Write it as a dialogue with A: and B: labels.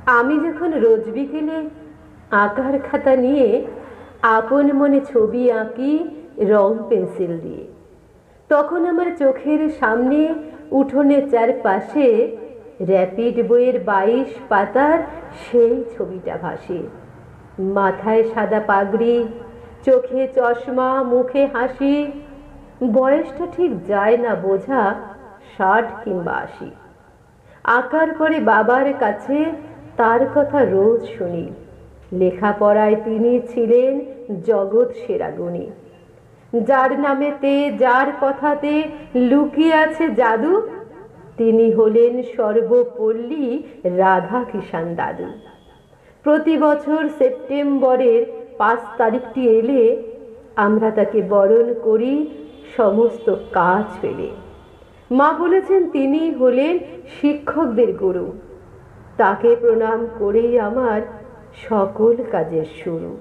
A: আমি যখন রোজ বিকেলে আঁকার খাতা নিয়ে আপন মনে ছবি আঁকি রং পেন্সিল দিয়ে, তখন আমার চোখের সামনে উঠোনের চারপাশে র্যাপিড বইয়ের 22 পাতার সেই ছবিটা ভাসে। মাথায় সাদা পাগড়ি, চোখে চশমা, মুখে হাসি। বয়সটা ঠিক যায় না বোঝা, 60 কিংবা 80। আঁকার পরে বাবার কাছে তার কথা রোজ শুনি। লেখাপড়ায় তিনি ছিলেন জগৎ সেরা গুণী। যার নামেতে, যার কথাতে লুকিয়ে আছে জাদু, তিনি হলেন সর্বপল্লী রাধা কিষাণ দাদু। প্রতি বছর সেপ্টেম্বরের 5 তারিখটি এলে আমরা তাকে বরণ করি সমস্ত কাজ ফেলে। মা বলেছেন তিনি হলেন শিক্ষকদের গুরু। তাকে প্রণাম করেই আমার সকল কাজের শুরু।